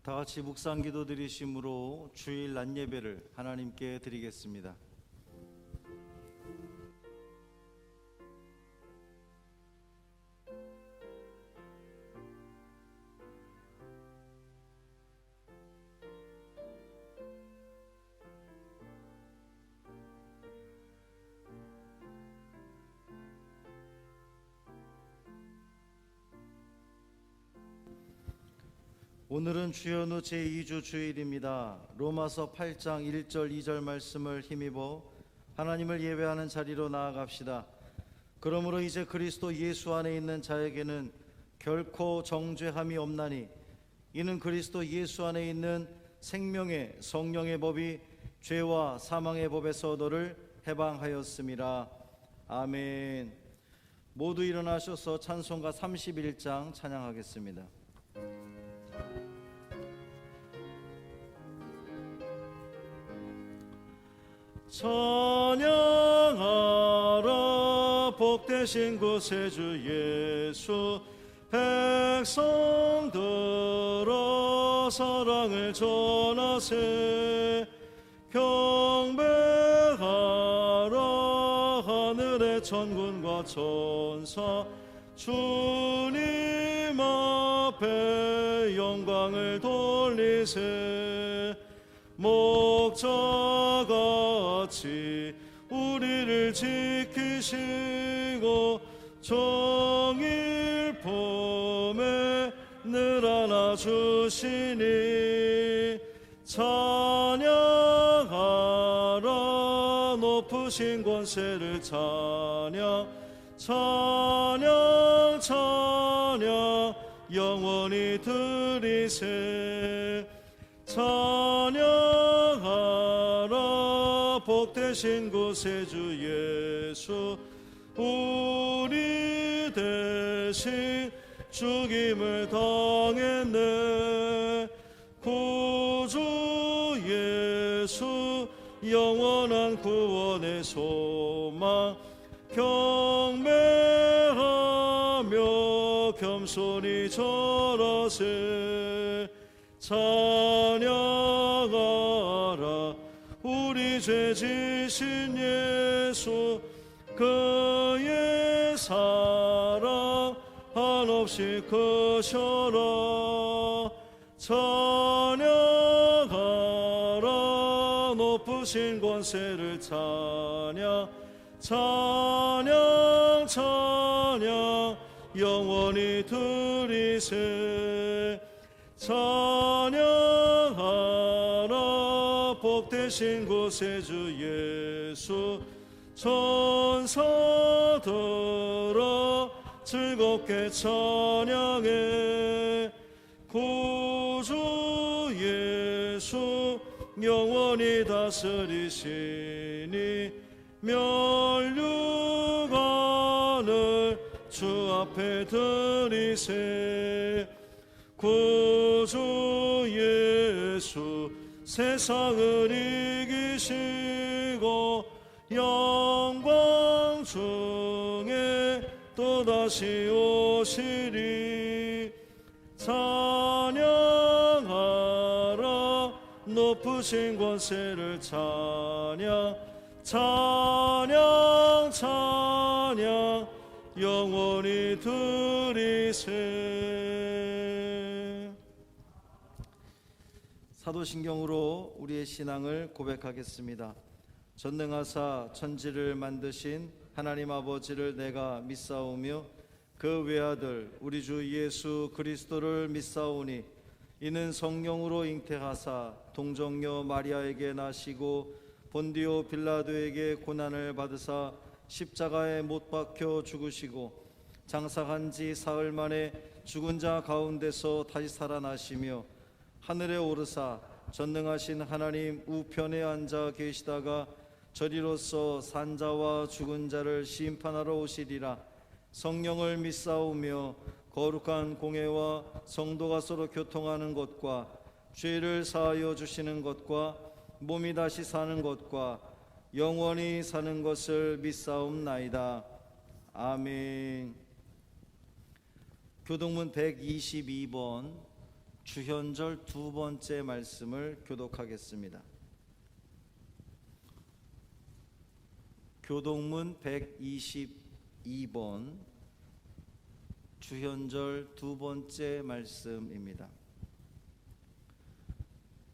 다 같이 묵상 기도 드리심으로 주일 낮 예배를 하나님께 드리겠습니다. 오늘은 주연후 제2주 주일입니다. 로마서 8장 1절 2절 말씀을 힘입어 하나님을 예배하는 자리로 나아갑시다. 그러므로 이제 그리스도 예수 안에 있는 자에게는 결코 정죄함이 없나니 이는 그리스도 예수 안에 있는 생명의 성령의 법이 죄와 사망의 법에서 너를 해방하였음이라. 아멘. 모두 일어나셔서 찬송가 31장 찬양하겠습니다. 찬양하라 복되신 구세주 예수, 백성들아 사랑을 전하세. 경배하라 하늘의 천군과 천사, 주님 앞에 영광을 돌리세. 목자같이 우리를 지키시고 정일 품에 늘 안아주시니 찬양하라 높으신 권세를 찬양 찬양 찬양 영원히 드리세. 찬양하라 복되신 구세주 예수, 우리 대신 죽임을 당했네. 구주 예수 영원한 구원의 소망, 경배하며 겸손히 절하세. 찬양하라 우리 죄 지신 예수, 그의 사랑 한없이 크셔라. 찬양하라 높으신 권세를 찬양 찬양 찬양 영원히 드리세. 찬양하라 복되신 구세주 예수, 천사들아 즐겁게 찬양해. 구주 예수 영원히 다스리시니 멸류관을 주 앞에 드리세. 구주 예수 세상을 이기시고 영광 중에 또다시 오시리. 찬양하라 높으신 권세를 찬양 찬양 찬양 영원히 드리세. 사도신경으로 우리의 신앙을 고백하겠습니다. 전능하사 천지를 만드신 하나님 아버지를 내가 믿사오며 그 외아들 우리 주 예수 그리스도를 믿사오니 이는 성령으로 잉태하사 동정녀 마리아에게 나시고 본디오 빌라도에게 고난을 받으사 십자가에 못 박혀 죽으시고 장사한 지 사흘 만에 죽은 자 가운데서 다시 살아나시며 하늘에 오르사 전능하신 하나님 우편에 앉아 계시다가 저리로서 산자와 죽은 자를 심판하러 오시리라. 성령을 믿사오며 거룩한 공회와 성도가 서로 교통하는 것과 죄를 사하여 주시는 것과 몸이 다시 사는 것과 영원히 사는 것을 믿사옵나이다. 아멘. 교동문 122번 주현절 두 번째 말씀을 교독하겠습니다. 교독문 122번 주현절 두 번째 말씀입니다.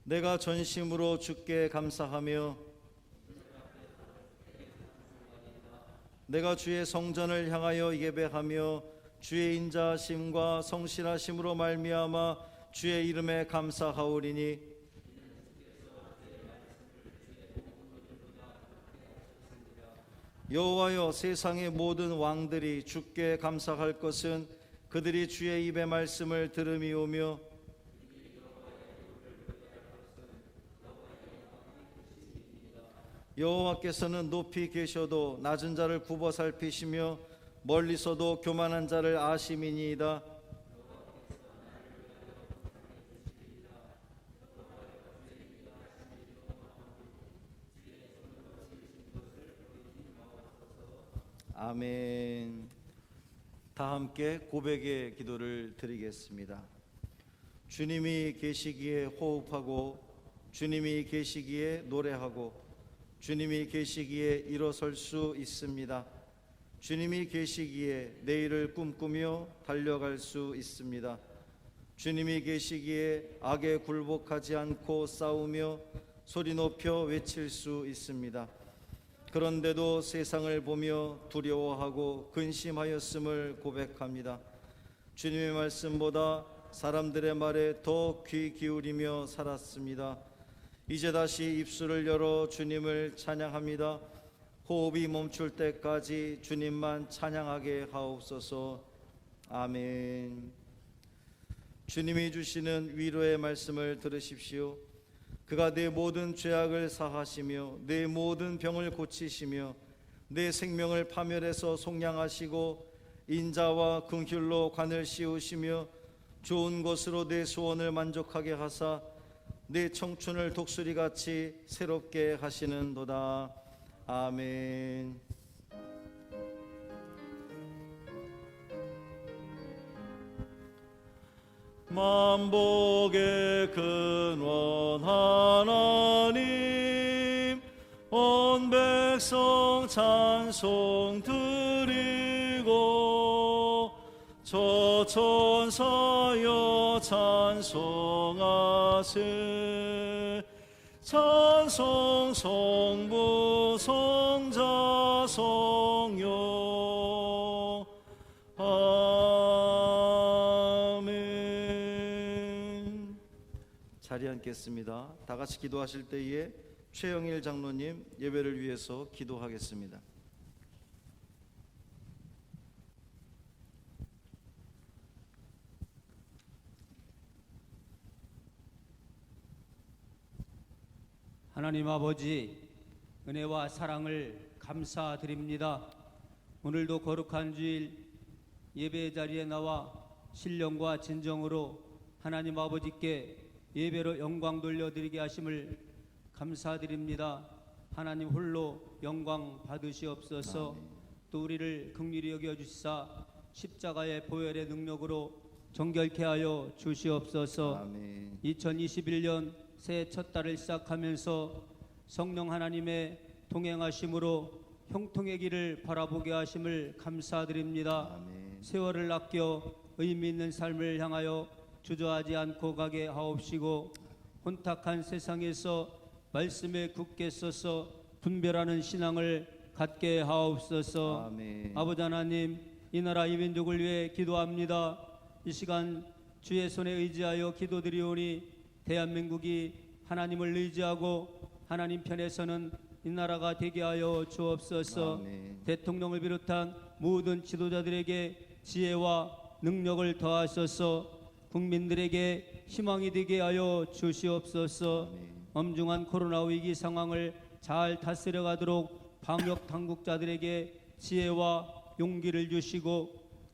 내가 전심으로 주께 감사하며 내가 주의 성전을 향하여 예배하며 주의 인자하심과 성실하심으로 말미암아 주의 이름에 감사하오리니 여호와여, 세상의 모든 왕들이 주께 감사할 것은 그들이 주의 입의 말씀을 들음이오며 여호와께서는 높이 계셔도 낮은 자를 굽어 살피시며 멀리서도 교만한 자를 아심이니이다. 아멘. 다 함께 고백의 기도를 드리겠습니다. 주님이 계시기에 호흡하고 주님이 계시기에 노래하고 주님이 계시기에 일어설 수 있습니다. 주님이 계시기에 내일을 꿈꾸며 달려갈 수 있습니다. 주님이 계시기에 악에 굴복하지 않고 싸우며 소리 높여 외칠 수 있습니다. 그런데도 세상을 보며 두려워하고 근심하였음을 고백합니다. 주님의 말씀보다 사람들의 말에 더 귀 기울이며 살았습니다. 이제 다시 입술을 열어 주님을 찬양합니다. 호흡이 멈출 때까지 주님만 찬양하게 하옵소서. 아멘. 주님이 주시는 위로의 말씀을 들으십시오. 그가 내 모든 죄악을 사하시며 내 모든 병을 고치시며 내 생명을 파멸해서 속량하시고 인자와 긍휼로 관을 씌우시며 좋은 것으로 내 소원을 만족하게 하사 내 청춘을 독수리같이 새롭게 하시는도다. 아멘. 만복의 근원 하나님, 온 백성 찬송 드리고 저 천사여 찬송하세. 찬송 성부 성자 성령. 아멘. 자리에 앉겠습니다. 다 같이 기도하실 때에 최영일 장로님 예배를 위해서 기도하겠습니다. 하나님 아버지, 은혜와 사랑을 감사드립니다. 오늘도 거룩한 주일 예배 자리에 나와 신령과 진정으로 하나님 아버지께 예배로 영광 돌려드리게 하심을 감사드립니다. 하나님 홀로 영광 받으시옵소서. 또 우리를 긍휼히 여겨주시사 십자가의 보혈의 능력으로 정결케 하여 주시옵소서. 아멘. 2021년 새해 첫 달을 시작하면서 성령 하나님의 동행하심으로 형통의 길을 바라보게 하심을 감사드립니다. 아멘. 세월을 아껴 의미 있는 삶을 향하여 주저하지 않고 가게 하옵시고 혼탁한 세상에서 말씀에 굳게 서서 분별하는 신앙을 갖게 하옵소서. 아멘. 아버지 하나님, 이 나라 이 민족을 위해 기도합니다. 이 시간 주의 손에 의지하여 기도드리오니 대한민국이 하나님을 의지하고 하나님 편에 서는 이 나라가 되게 하여 주옵소서. 아멘. 대통령을 비롯한 모든 지도자들에게 지혜와 능력을 더하셔서 국민들에게 희망이 되게 하여 주시옵소서. 아멘. 엄중한 코로나 위기 상황을 잘 다스려가도록 방역 당국자들에게 지혜와 용기를 주시고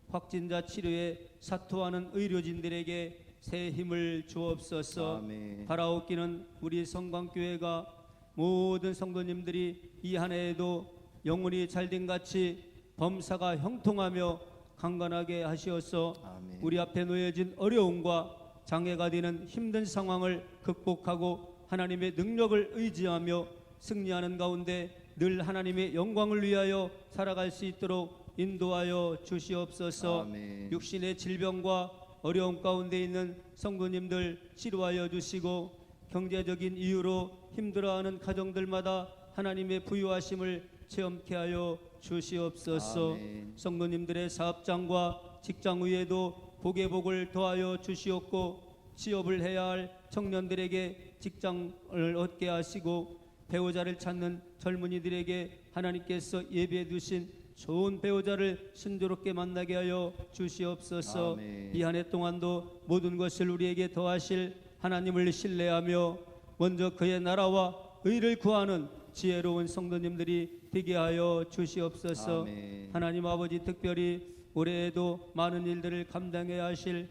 확진자 치료에 사투하는 의료진들에게 새 힘을 주옵소서. 아멘. 바라옵기는 우리 성광교회가 모든 성도님들이 이 한 해에도 영혼이 잘된 같이 범사가 형통하며 강건하게 하시어서 아멘. 우리 앞에 놓여진 어려움과 장애가 되는 힘든 상황을 극복하고 하나님의 능력을 의지하며 승리하는 가운데 늘 하나님의 영광을 위하여 살아갈 수 있도록 인도하여 주시옵소서. 아멘. 육신의 질병과 어려움 가운데 있는 성도님들 치료하여 주시고 경제적인 이유로 힘들어하는 가정들마다 하나님의 부유하심을 체험케 하여 주시옵소서. 아멘. 성도님들의 사업장과 직장 위에도 복의 복을 더하여 주시옵고 취업을 해야 할 청년들에게 직장을 얻게 하시고 배우자를 찾는 젊은이들에게 하나님께서 예비해 두신 좋은 배우자를 순조롭게 만나게 하여 주시옵소서. 아멘. 이 한 해 동안도 모든 것을 우리에게 더하실 하나님을 신뢰하며 먼저 그의 나라와 의를 구하는 지혜로운 성도님들이 되게 하여 주시옵소서. 아멘. 하나님 아버지, 특별히 올해에도 많은 일들을 감당해야 하실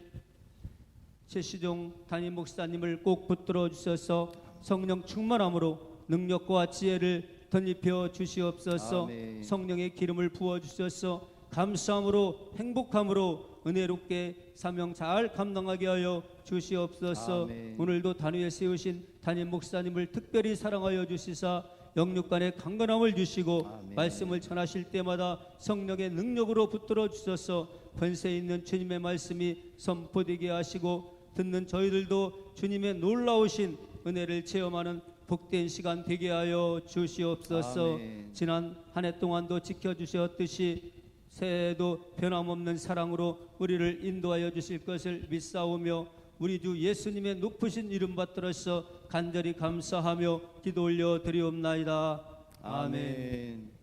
최시종 담임 목사님을 꼭 붙들어 주셔서 성령 충만함으로 능력과 지혜를 덧입혀 주시옵소서. 아멘. 성령의 기름을 부어 주셔서 감사함으로 행복함으로 은혜롭게 사명 잘 감당하게 하여 주시옵소서. 아멘. 오늘도 단위에 세우신 담임 목사님을 특별히 사랑하여 주시사 영육간의 강건함을 주시고 아멘. 말씀을 전하실 때마다 성령의 능력으로 붙들어 주셔서 권세 있는 주님의 말씀이 선포되게 하시고 듣는 저희들도 주님의 놀라우신 은혜를 체험하는 복된 시간 되게 하여 주시옵소서. 아멘. 지난 한 해 동안도 지켜주셨듯이 새해에도 변함없는 사랑으로 우리를 인도하여 주실 것을 믿사오며 우리 주 예수님의 높으신 이름 받들어서 간절히 감사하며 기도 올려 드리옵나이다. 아멘. 아멘.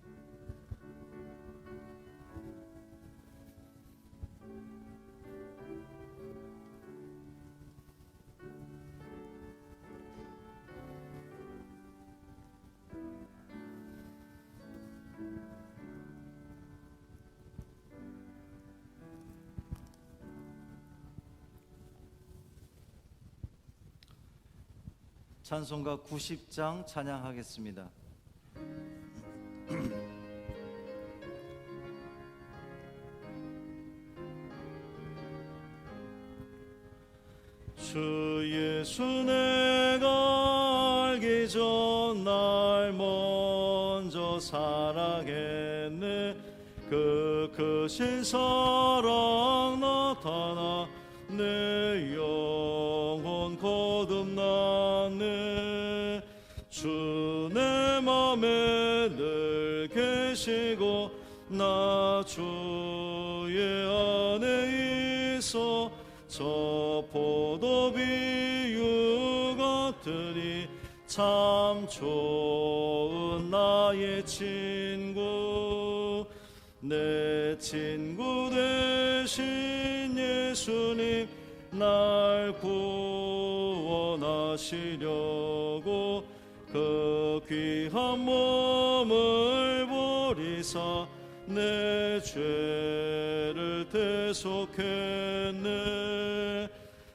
찬송가 90장 찬양하겠습니다. 주 예수 내가 알기 전 날 먼저 사랑했네. 그 크신 사랑 나타나 내 영혼 거듭났네. 주 내 맘에 늘 계시고 나 주의 안에 있어 저 포도비유 같으니 참 좋은 나의 친구. 내 친구 되신 예수님 날 구원하시려고 그 귀한 몸을 버리사 내 죄를 대속했네.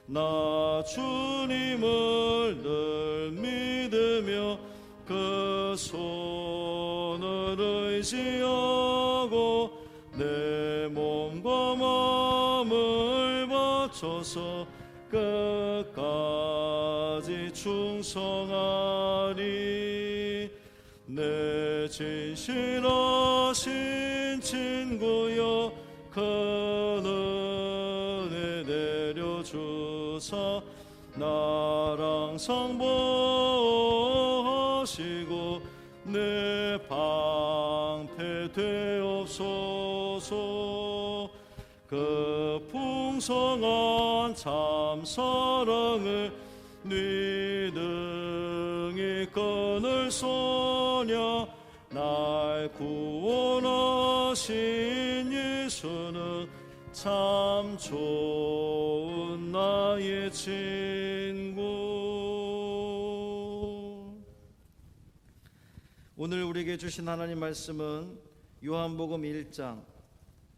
나 주님을 늘 믿으며 그 손을 의지하고 내 몸과 마음을 바쳐서 끝까지 충성하리. 내 진실하신 친구여 큰 은혜 내려주사 나랑 상보하시고 내 방패 되옵소서. 그 풍성한 참 사랑을 네 능히 끊을 소냐. 날 구원하신 예수는 참 좋은 나의 친구. 오늘 우리에게 주신 하나님 말씀은 요한복음 1장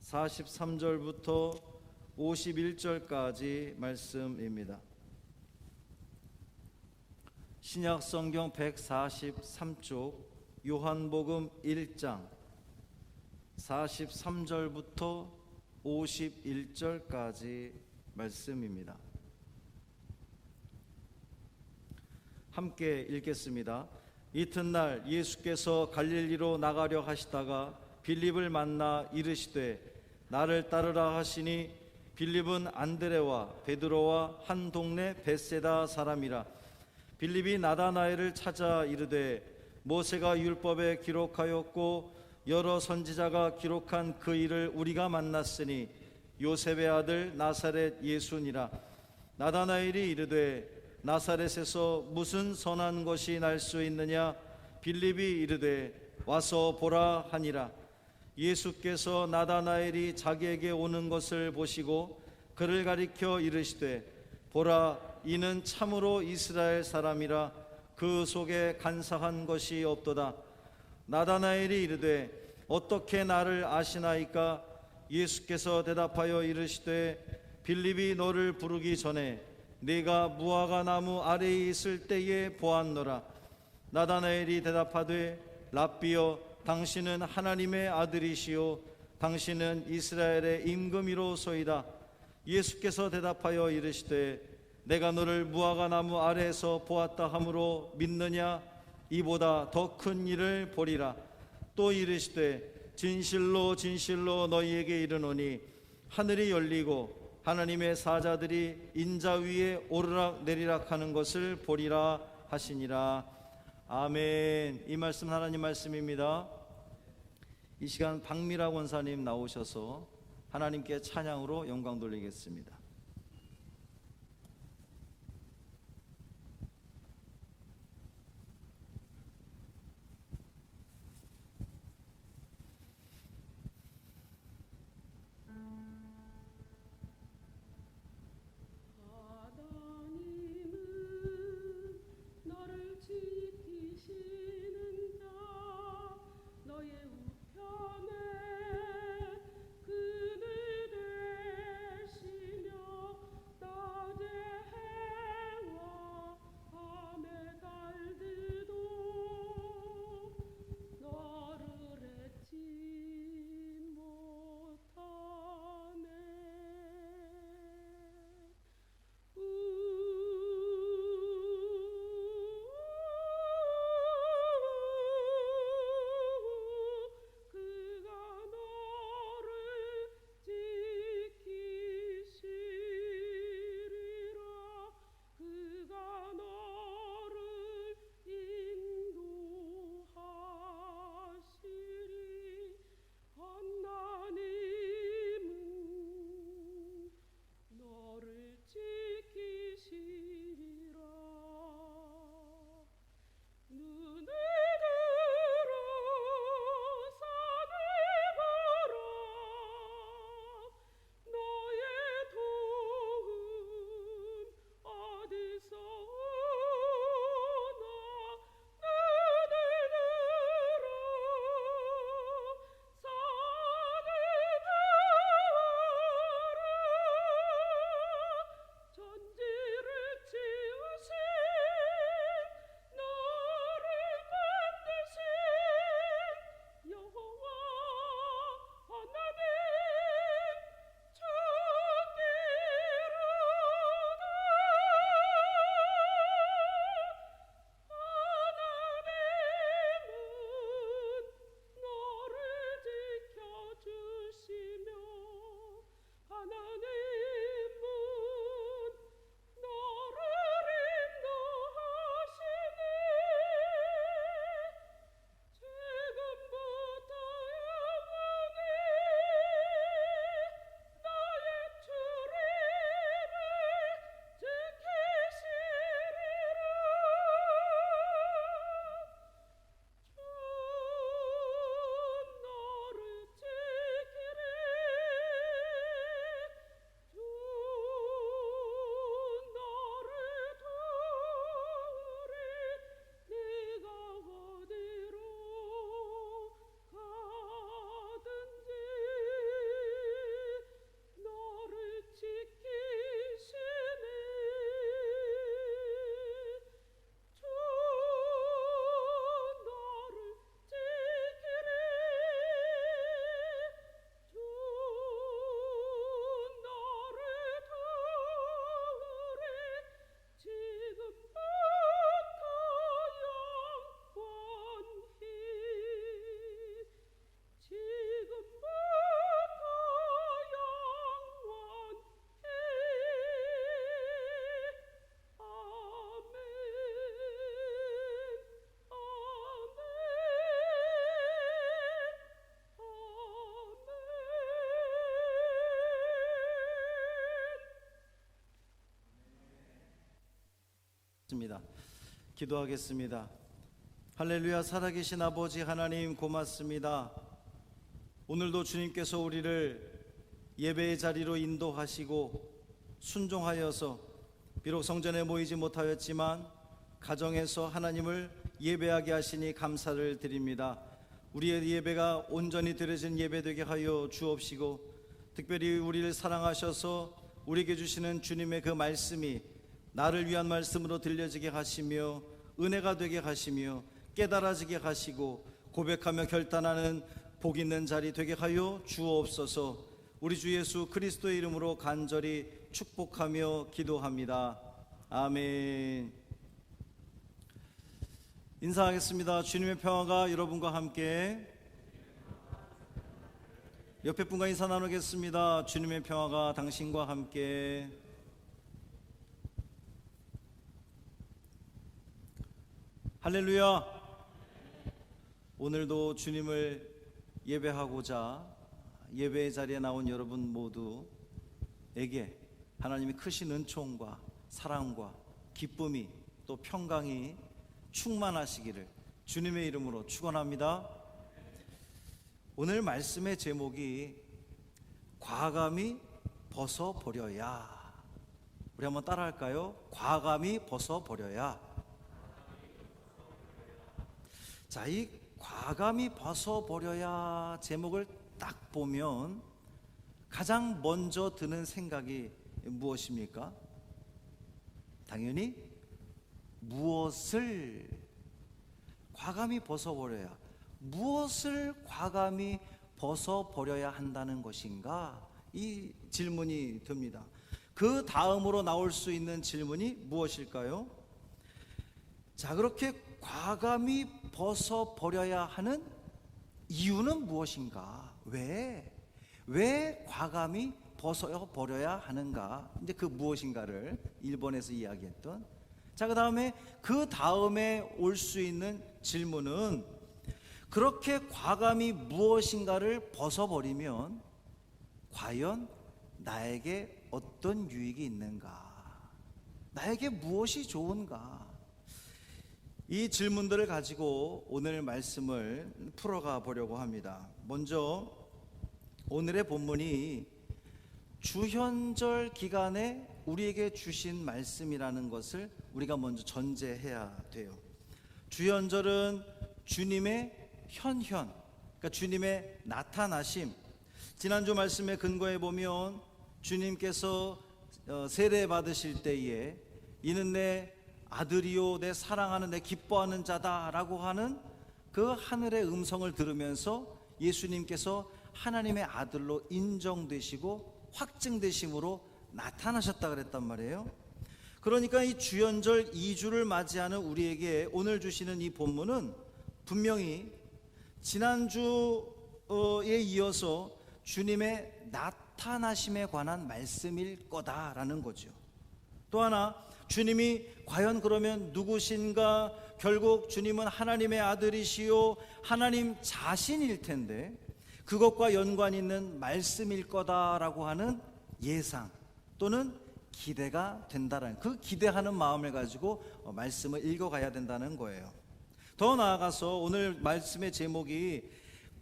43절부터 51절까지 말씀입니다. 신약 성경 143쪽 요한복음 1장 43절부터 51절까지 말씀입니다. 함께 읽겠습니다. 이튿날 예수께서 갈릴리로 나가려 하시다가 빌립을 만나 이르시되 나를 따르라 하시니 빌립은 안드레와 베드로와 한 동네 벳세다 사람이라. 빌립이 나다나엘을 찾아 이르되 모세가 율법에 기록하였고 여러 선지자가 기록한 그 일을 우리가 만났으니 요셉의 아들 나사렛 예수니라. 나다나엘이 이르되 나사렛에서 무슨 선한 것이 날 수 있느냐? 빌립이 이르되 와서 보라 하니라. 예수께서 나다나엘이 자기에게 오는 것을 보시고 그를 가리켜 이르시되 보라, 이는 참으로 이스라엘 사람이라. 그 속에 간사한 것이 없도다. 나다나엘이 이르되 어떻게 나를 아시나이까? 예수께서 대답하여 이르시되 빌립이 너를 부르기 전에 네가 무화과 나무 아래에 있을 때에 보았노라. 나다나엘이 대답하되 랍비여, 당신은 하나님의 아들이시요 당신은 이스라엘의 임금이로소이다. 예수께서 대답하여 이르시되 내가 너를 무화과 나무 아래에서 보았다 하므로 믿느냐? 이보다 더 큰 일을 보리라. 또 이르시되 진실로 진실로 너희에게 이르노니 하늘이 열리고 하나님의 사자들이 인자 위에 오르락 내리락 하는 것을 보리라 하시니라. 아멘. 이 말씀 하나님 말씀입니다. 이 시간 박미라 권사님 나오셔서 하나님께 찬양으로 영광 돌리겠습니다. 너의 우편에 그늘 되시며 기도하겠습니다. 할렐루야. 살아계신 아버지 하나님 고맙습니다. 오늘도 주님께서 우리를 예배의 자리로 인도하시고 순종하여서 비록 성전에 모이지 못하였지만 가정에서 하나님을 예배하게 하시니 감사를 드립니다. 우리의 예배가 온전히 드려진 예배 되게 하여 주옵시고, 특별히 우리를 사랑하셔서 우리에게 주시는 주님의 그 말씀이 나를 위한 말씀으로 들려지게 하시며 은혜가 되게 하시며 깨달아지게 하시고 고백하며 결단하는 복 있는 자리 되게 하여 주옵소서. 우리 주 예수 그리스도의 이름으로 간절히 축복하며 기도합니다. 아멘. 인사하겠습니다. 주님의 평화가 여러분과 함께. 옆에 분과 인사 나누겠습니다. 주님의 평화가 당신과 함께. 할렐루야. 오늘도 주님을 예배하고자 예배의 자리에 나온 여러분 모두에게 하나님의 크신 은총과 사랑과 기쁨이 또 평강이 충만하시기를 주님의 이름으로 축원합니다. 오늘 말씀의 제목이 과감히 벗어버려야. 우리 한번 따라할까요? 과감히 벗어버려야. 자, 이 과감히 벗어버려야 제목을 딱 보면 가장 먼저 드는 생각이 무엇입니까? 당연히 무엇을 과감히 벗어버려야, 무엇을 과감히 벗어버려야 한다는 것인가? 이 질문이 듭니다. 그 다음으로 나올 수 있는 질문이 무엇일까요? 자, 그렇게 과감히 벗어버려야 하는 이유는 무엇인가? 왜 과감히 벗어버려야 하는가? 이제 그 무엇인가를 1번에서 이야기했던. 자, 그 다음에 올 수 있는 질문은 그렇게 과감히 무엇인가를 벗어버리면 과연 나에게 어떤 유익이 있는가? 나에게 무엇이 좋은가? 이 질문들을 가지고 오늘 말씀을 풀어가 보려고 합니다. 먼저 오늘의 본문이 주현절 기간에 우리에게 주신 말씀이라는 것을 우리가 먼저 전제해야 돼요. 주현절은 주님의 현현, 그러니까 주님의 나타나심. 지난주 말씀에 근거해 보면 주님께서 세례 받으실 때에 이는 내 아들이요 내 사랑하는 내 기뻐하는 자다라고 하는 그 하늘의 음성을 들으면서 예수님께서 하나님의 아들로 인정되시고 확증되심으로 나타나셨다 그랬단 말이에요. 그러니까 이 주연절 2주를 맞이하는 우리에게 오늘 주시는 이 본문은 분명히 지난주에 이어서 주님의 나타나심에 관한 말씀일 거다라는 거죠. 또 하나, 주님이 과연 그러면 누구신가? 결국 주님은 하나님의 아들이시요 하나님 자신일 텐데 그것과 연관 있는 말씀일 거다라고 하는 예상 또는 기대가 된다는, 그 기대하는 마음을 가지고 말씀을 읽어가야 된다는 거예요. 더 나아가서 오늘 말씀의 제목이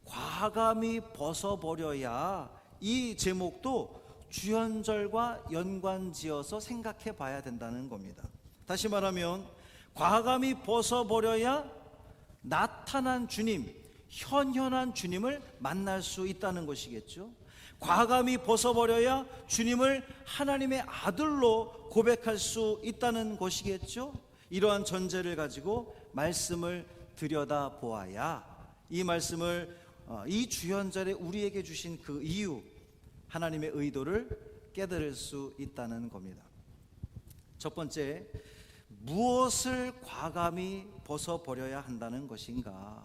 과감히 벗어버려야, 이 제목도 주현절과 연관지어서 생각해 봐야 된다는 겁니다. 다시 말하면 과감히 벗어버려야 나타난 주님, 현현한 주님을 만날 수 있다는 것이겠죠. 과감히 벗어버려야 주님을 하나님의 아들로 고백할 수 있다는 것이겠죠. 이러한 전제를 가지고 말씀을 들여다보아야 이 말씀을 이 주현절에 우리에게 주신 그 이유, 하나님의 의도를 깨달을 수 있다는 겁니다. 첫 번째, 무엇을 과감히 벗어버려야 한다는 것인가?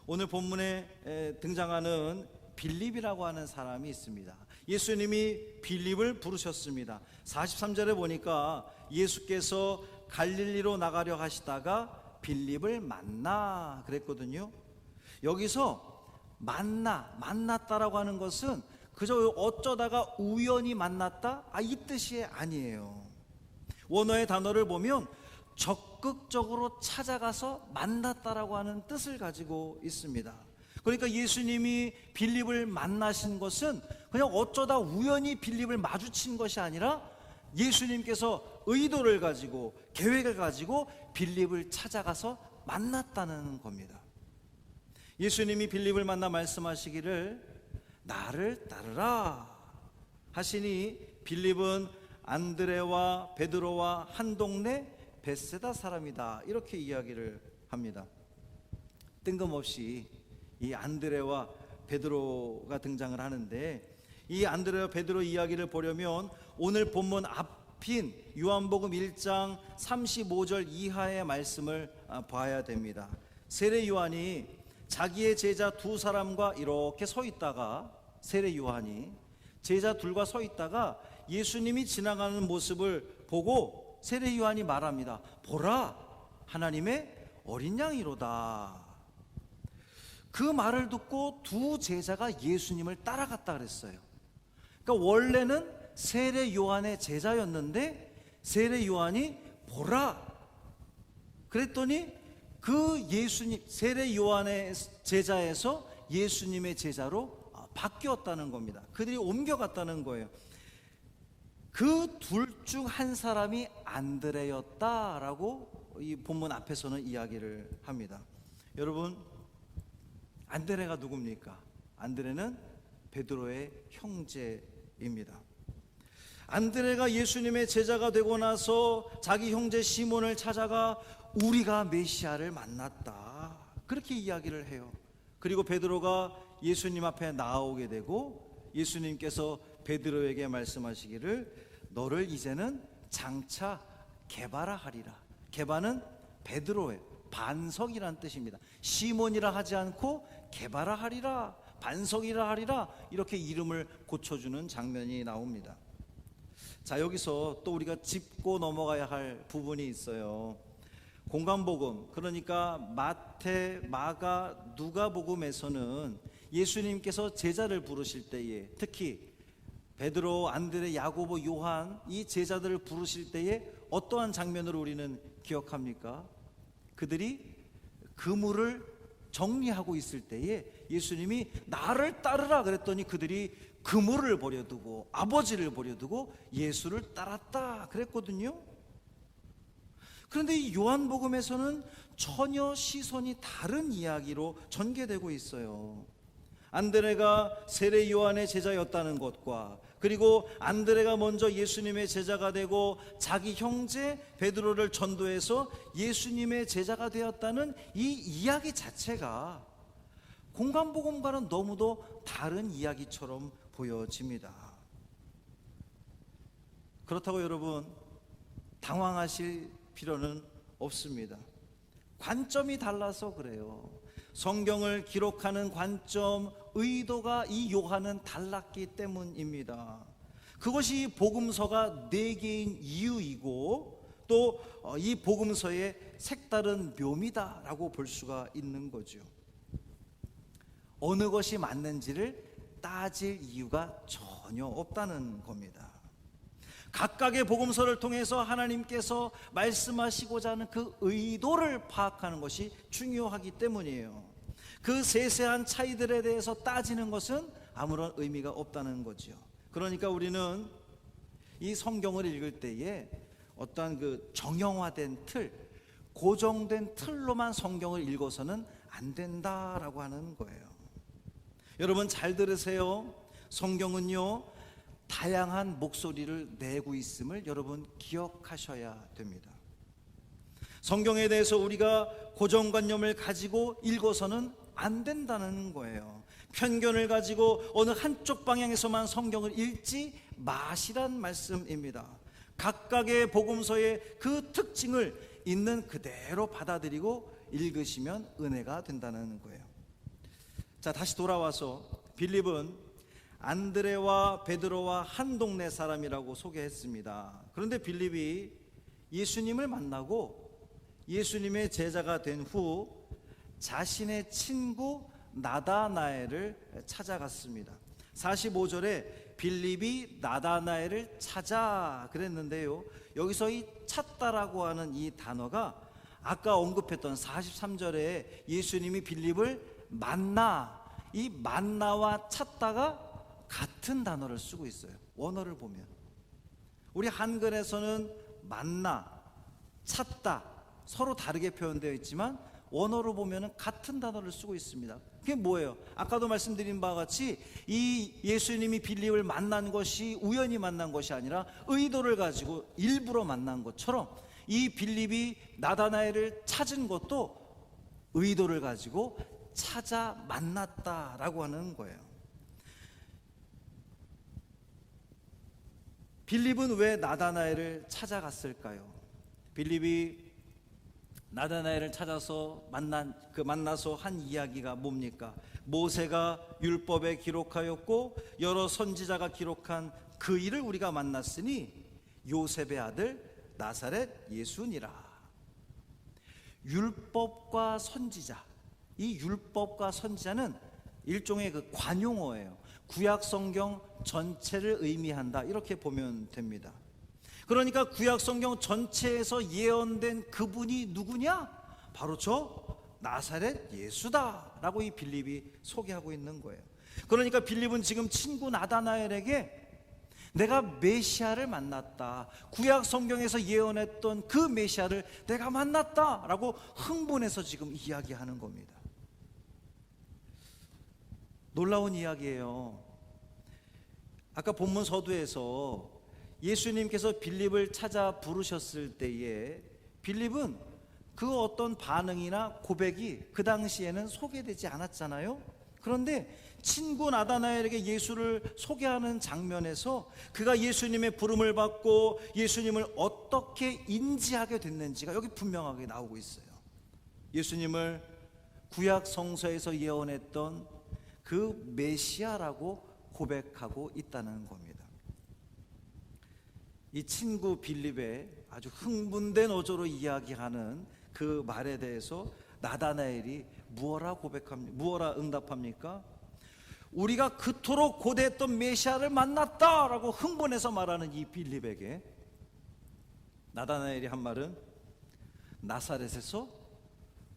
오늘 본문에 등장하는 빌립이라고 하는 사람이 있습니다. 예수님이 빌립을 부르셨습니다. 43절에 보니까 예수께서 갈릴리로 나가려 하시다가 빌립을 만나 그랬거든요. 여기서 만났다라고 하는 것은 그저 어쩌다가 우연히 만났다? 이 뜻이 아니에요. 원어의 단어를 보면 적극적으로 찾아가서 만났다라고 하는 뜻을 가지고 있습니다. 그러니까 예수님이 빌립을 만나신 것은 그냥 어쩌다 우연히 빌립을 마주친 것이 아니라 예수님께서 의도를 가지고 계획을 가지고 빌립을 찾아가서 만났다는 겁니다. 예수님이 빌립을 만나 말씀하시기를 나를 따르라 하시니 빌립은 안드레와 베드로와 한 동네 벳세다 사람이다, 이렇게 이야기를 합니다. 뜬금없이 이 안드레와 베드로가 등장을 하는데, 이 안드레와 베드로 이야기를 보려면 오늘 본문 앞인 요한복음 1장 35절 이하의 말씀을 봐야 됩니다. 세례 요한이 자기의 제자 두 사람과 이렇게 서 있다가, 세례 요한이 제자 둘과 서 있다가 예수님이 지나가는 모습을 보고 세례 요한이 말합니다. 보라, 하나님의 어린 양이로다. 그 말을 듣고 두 제자가 예수님을 따라갔다 그랬어요. 그러니까 원래는 세례 요한의 제자였는데 세례 요한이 보라 그랬더니 그 예수님, 세례 요한의 제자에서 예수님의 제자로 바뀌었다는 겁니다. 그들이 옮겨갔다는 거예요. 그 둘 중 한 사람이 안드레였다라고 이 본문 앞에서는 이야기를 합니다. 여러분, 안드레가 누굽니까? 안드레는 베드로의 형제입니다. 안드레가 예수님의 제자가 되고 나서 자기 형제 시몬을 찾아가 우리가 메시아를 만났다, 그렇게 이야기를 해요. 그리고 베드로가 예수님 앞에 나오게 되고 예수님께서 베드로에게 말씀하시기를 너를 이제는 장차 게바라 하리라. 게바는 베드로의 반석이란 뜻입니다. 시몬이라 하지 않고 게바라 하리라, 반석이라 하리라, 이렇게 이름을 고쳐주는 장면이 나옵니다. 자, 여기서 또 우리가 짚고 넘어가야 할 부분이 있어요. 공관복음, 그러니까 마태, 마가, 누가복음에서는 예수님께서 제자를 부르실 때에, 특히 베드로, 안드레, 야고보, 요한 이 제자들을 부르실 때에 어떠한 장면을 우리는 기억합니까? 그들이 그물을 정리하고 있을 때에 예수님이 나를 따르라 그랬더니 그들이 그물을 버려두고 아버지를 버려두고 예수를 따랐다 그랬거든요. 그런데 이 요한복음에서는 전혀 시선이 다른 이야기로 전개되고 있어요. 안드레가 세례 요한의 제자였다는 것과, 그리고 안드레가 먼저 예수님의 제자가 되고 자기 형제 베드로를 전도해서 예수님의 제자가 되었다는 이 이야기 자체가 공관복음과는 너무도 다른 이야기처럼 보여집니다. 그렇다고 여러분 당황하실 필요는 없습니다. 관점이 달라서 그래요. 성경을 기록하는 관점, 의도가 이 요한은 달랐기 때문입니다. 그것이 복음서가 4개인 이유이고 또 이 복음서의 색다른 묘미다라고 볼 수가 있는 거죠. 어느 것이 맞는지를 따질 이유가 전혀 없다는 겁니다. 각각의 복음서를 통해서 하나님께서 말씀하시고자 하는 그 의도를 파악하는 것이 중요하기 때문이에요. 그 세세한 차이들에 대해서 따지는 것은 아무런 의미가 없다는 거죠. 그러니까 우리는 이 성경을 읽을 때에 어떠한 그 정형화된 틀, 고정된 틀로만 성경을 읽어서는 안 된다라고 하는 거예요. 여러분 잘 들으세요. 성경은요 다양한 목소리를 내고 있음을 여러분 기억하셔야 됩니다. 성경에 대해서 우리가 고정관념을 가지고 읽어서는 안 된다는 거예요. 편견을 가지고 어느 한쪽 방향에서만 성경을 읽지 마시란 말씀입니다. 각각의 복음서의 그 특징을 있는 그대로 받아들이고 읽으시면 은혜가 된다는 거예요. 자, 다시 돌아와서 빌립은 안드레와 베드로와 한 동네 사람이라고 소개했습니다. 그런데 빌립이 예수님을 만나고 예수님의 제자가 된 후 자신의 친구 나다나엘을 찾아갔습니다. 45절에 빌립이 나다나엘을 찾아 그랬는데요, 여기서 이 찾다라고 하는 이 단어가 아까 언급했던 43절에 예수님이 빌립을 만나, 이 만나와 찾다가 같은 단어를 쓰고 있어요. 원어를 보면 우리 한글에서는 만나, 찾다 서로 다르게 표현되어 있지만 원어로 보면 같은 단어를 쓰고 있습니다. 그게 뭐예요? 아까도 말씀드린 바와 같이 이 예수님이 빌립을 만난 것이 우연히 만난 것이 아니라 의도를 가지고 일부러 만난 것처럼 이 빌립이 나다나엘을 찾은 것도 의도를 가지고 찾아 만났다라고 하는 거예요. 빌립은 왜 나다나엘을 찾아갔을까요? 빌립이 나다나엘을 찾아서 만나서 한 이야기가 뭡니까? 모세가 율법에 기록하였고 여러 선지자가 기록한 그 일을 우리가 만났으니 요셉의 아들 나사렛 예수니라. 율법과 선지자, 이 율법과 선지자는 일종의 그 관용어예요. 구약 성경 전체를 의미한다, 이렇게 보면 됩니다. 그러니까 구약 성경 전체에서 예언된 그분이 누구냐? 바로 저 나사렛 예수다라고 이 빌립이 소개하고 있는 거예요. 그러니까 빌립은 지금 친구 나다나엘에게 내가 메시아를 만났다, 구약 성경에서 예언했던 그 메시아를 내가 만났다라고 흥분해서 지금 이야기하는 겁니다. 놀라운 이야기예요. 아까 본문 서두에서 예수님께서 빌립을 찾아 부르셨을 때에 빌립은 그 어떤 반응이나 고백이 그 당시에는 소개되지 않았잖아요. 그런데 친구 나다나엘에게 예수를 소개하는 장면에서 그가 예수님의 부름을 받고 예수님을 어떻게 인지하게 됐는지가 여기 분명하게 나오고 있어요. 예수님을 구약 성서에서 예언했던 그 메시아라고 고백하고 있다는 겁니다. 이 친구 빌립의 아주 흥분된 어조로 이야기하는 그 말에 대해서 나다나엘이 무어라 응답합니까? 우리가 그토록 고대했던 메시아를 만났다라고 흥분해서 말하는 이 빌립에게 나다나엘이 한 말은 나사렛에서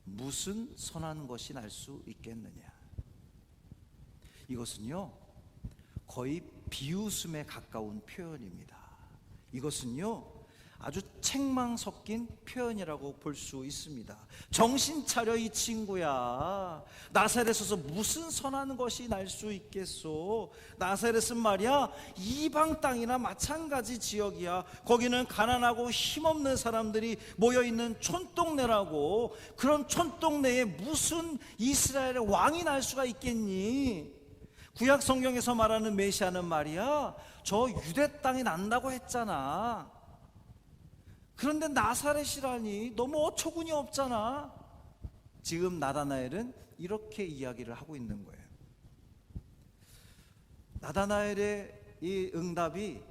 무슨 선한 것이 날 수 있겠느냐. 이것은요 거의 비웃음에 가까운 표현입니다. 이것은요 아주 책망 섞인 표현이라고 볼 수 있습니다. 정신 차려 이 친구야. 나사렛에서 무슨 선한 것이 날 수 있겠소. 나사렛은 말이야 이방 땅이나 마찬가지 지역이야. 거기는 가난하고 힘없는 사람들이 모여있는 촌동네라고. 그런 촌동네에 무슨 이스라엘의 왕이 날 수가 있겠니? 구약 성경에서 말하는 메시아는 말이야 저 유대 땅에 난다고 했잖아. 그런데 나사렛이라니 너무 어처구니 없잖아. 지금 나다나엘은 이렇게 이야기를 하고 있는 거예요. 나다나엘의 이 응답이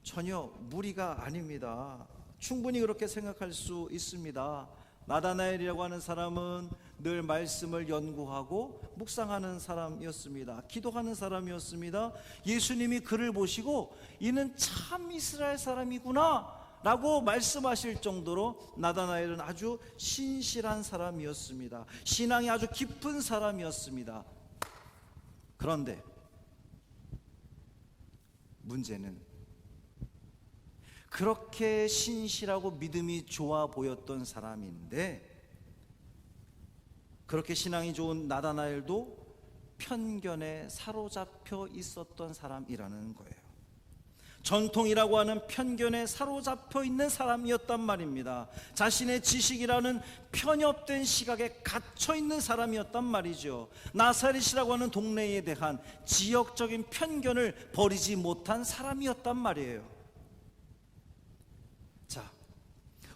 전혀 무리가 아닙니다. 충분히 그렇게 생각할 수 있습니다. 나다나엘이라고 하는 사람은 늘 말씀을 연구하고 묵상하는 사람이었습니다. 기도하는 사람이었습니다. 예수님이 그를 보시고 이는 참 이스라엘 사람이구나 라고 말씀하실 정도로 나다나엘은 아주 신실한 사람이었습니다. 신앙이 아주 깊은 사람이었습니다. 그런데 문제는 그렇게 신실하고 믿음이 좋아 보였던 사람인데 그렇게 신앙이 좋은 나다나엘도 편견에 사로잡혀 있었던 사람이라는 거예요. 전통이라고 하는 편견에 사로잡혀 있는 사람이었단 말입니다. 자신의 지식이라는 편협된 시각에 갇혀 있는 사람이었단 말이죠. 나사렛이라고 하는 동네에 대한 지역적인 편견을 버리지 못한 사람이었단 말이에요. 자,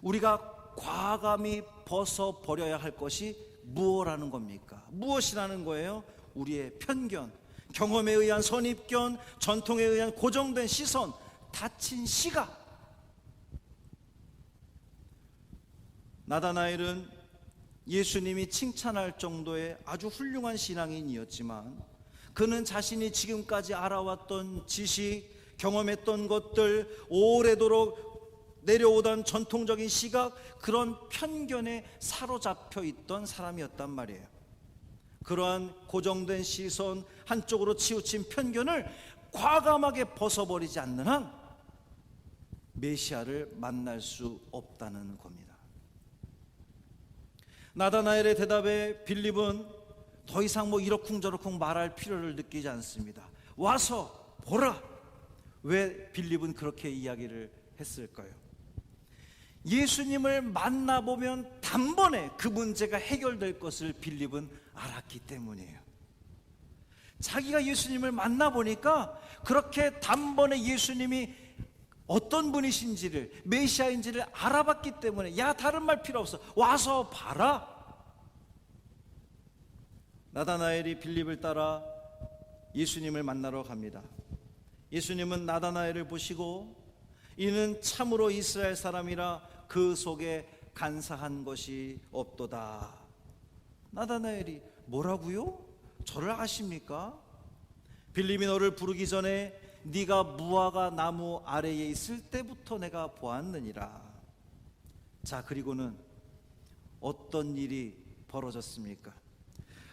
우리가 과감히 벗어버려야 할 것이 무엇이라는 겁니까? 무엇이라는 거예요? 우리의 편견, 경험에 의한 선입견, 전통에 의한 고정된 시선, 닫힌 시각. 나다나엘은 예수님이 칭찬할 정도의 아주 훌륭한 신앙인이었지만 그는 자신이 지금까지 알아왔던 지식, 경험했던 것들, 오래도록 내려오던 전통적인 시각, 그런 편견에 사로잡혀 있던 사람이었단 말이에요. 그러한 고정된 시선, 한쪽으로 치우친 편견을 과감하게 벗어버리지 않는 한 메시아를 만날 수 없다는 겁니다. 나다나엘의 대답에 빌립은 더 이상 이러쿵저러쿵 말할 필요를 느끼지 않습니다. 와서 보라. 왜 빌립은 그렇게 이야기를 했을까요? 예수님을 만나보면 단번에 그 문제가 해결될 것을 빌립은 알았기 때문이에요. 자기가 예수님을 만나보니까 그렇게 단번에 예수님이 어떤 분이신지를, 메시아인지를 알아봤기 때문에, 야, 다른 말 필요 없어, 와서 봐라. 나다나엘이 빌립을 따라 예수님을 만나러 갑니다. 예수님은 나다나엘을 보시고 이는 참으로 이스라엘 사람이라 그 속에 간사한 것이 없도다. 나다나엘이 뭐라고요? 저를 아십니까? 빌립이 너를 부르기 전에 네가 무화과 나무 아래에 있을 때부터 내가 보았느니라. 자, 그리고는 어떤 일이 벌어졌습니까?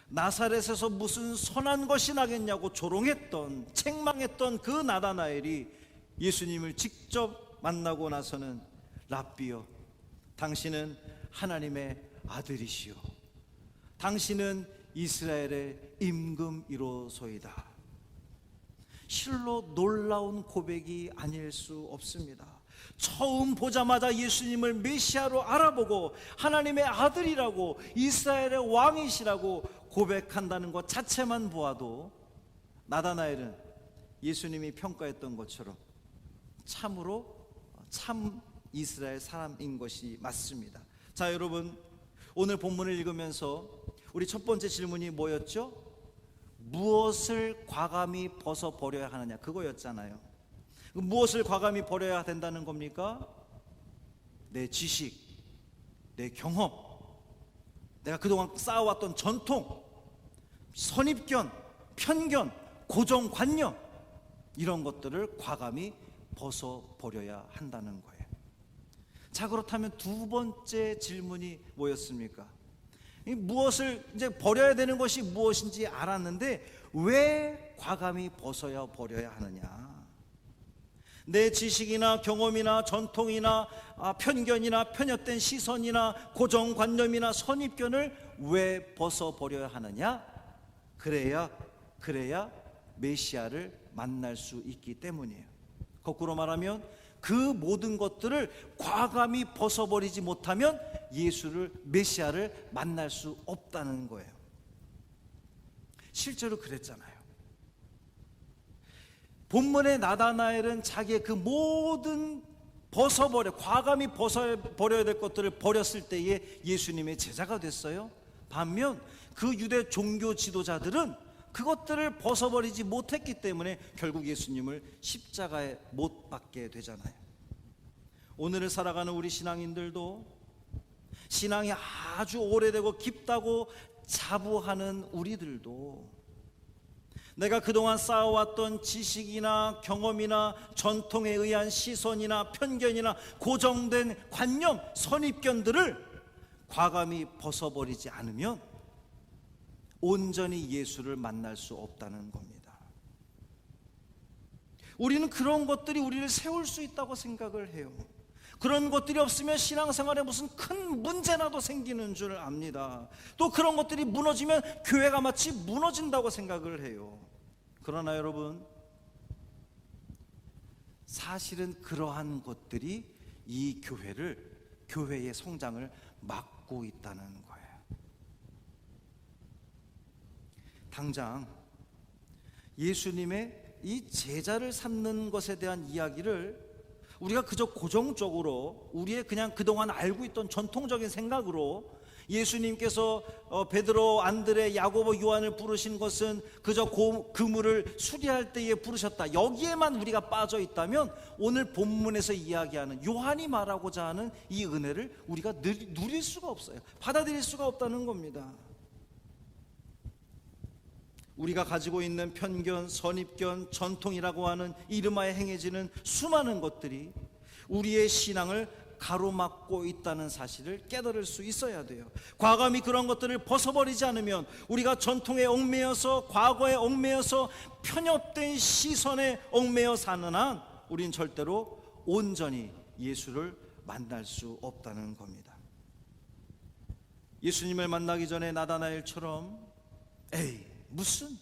나사렛에서 무슨 선한 것이 나겠냐고 조롱했던, 책망했던 그 나다나엘이 예수님을 직접 만나고 나서는 랍비여, 당신은 하나님의 아들이시오, 당신은 이스라엘의 임금이로소이다. 실로 놀라운 고백이 아닐 수 없습니다. 처음 보자마자 예수님을 메시아로 알아보고 하나님의 아들이라고, 이스라엘의 왕이시라고 고백한다는 것 자체만 보아도 나다나엘은 예수님이 평가했던 것처럼 참으로 참 이스라엘 사람인 것이 맞습니다. 자, 여러분, 오늘 본문을 읽으면서 우리 첫 번째 질문이 뭐였죠? 무엇을 과감히 벗어버려야 하느냐, 그거였잖아요. 무엇을 과감히 버려야 된다는 겁니까? 내 지식, 내 경험, 내가 그동안 쌓아왔던 전통, 선입견, 편견, 고정관념, 이런 것들을 과감히 벗어버려야 한다는 거예요. 자, 그렇다면 두 번째 질문이 뭐였습니까? 무엇을 이제 버려야 되는 것이 무엇인지 알았는데 왜 과감히 버려야 하느냐? 내 지식이나 경험이나 전통이나 편견이나 편협된 시선이나 고정관념이나 선입견을 왜 벗어버려야 하느냐? 그래야 메시아를 만날 수 있기 때문이에요. 거꾸로 말하면 그 모든 것들을 과감히 벗어버리지 못하면 예수를, 메시아를 만날 수 없다는 거예요. 실제로 그랬잖아요. 본문의 나다나엘은 자기의 그 모든 과감히 벗어버려야 될 것들을 버렸을 때에 예수님의 제자가 됐어요. 반면 그 유대 종교 지도자들은 그것들을 벗어버리지 못했기 때문에 결국 예수님을 십자가에 못 박게 되잖아요. 오늘을 살아가는 우리 신앙인들도 신앙이 아주 오래되고 깊다고 자부하는 우리들도 내가 그동안 쌓아왔던 지식이나 경험이나 전통에 의한 시선이나 편견이나 고정된 관념, 선입견들을 과감히 벗어버리지 않으면 온전히 예수를 만날 수 없다는 겁니다. 우리는 그런 것들이 우리를 세울 수 있다고 생각을 해요. 그런 것들이 없으면 신앙생활에 무슨 큰 문제라도 생기는 줄 압니다. 또 그런 것들이 무너지면 교회가 마치 무너진다고 생각을 해요. 그러나 여러분, 사실은 그러한 것들이 이 교회의 성장을 막고 있다는 거예요. 당장 예수님의 이 제자를 삼는 것에 대한 이야기를 우리가 그저 고정적으로 우리의 그냥 그동안 알고 있던 전통적인 생각으로 예수님께서 베드로, 안드레, 야고보, 요한을 부르신 것은 그저 그물을 수리할 때에 부르셨다, 여기에만 우리가 빠져 있다면 오늘 본문에서 이야기하는 요한이 말하고자 하는 이 은혜를 우리가 누릴 수가 없어요. 받아들일 수가 없다는 겁니다. 우리가 가지고 있는 편견, 선입견, 전통이라고 하는 이름하에 행해지는 수많은 것들이 우리의 신앙을 가로막고 있다는 사실을 깨달을 수 있어야 돼요. 과감히 그런 것들을 벗어버리지 않으면, 우리가 전통에 얽매여서, 과거에 얽매여서, 편협된 시선에 얽매여 사는 한 우린 절대로 온전히 예수를 만날 수 없다는 겁니다. 예수님을 만나기 전에 나다나엘처럼 에이, 무슨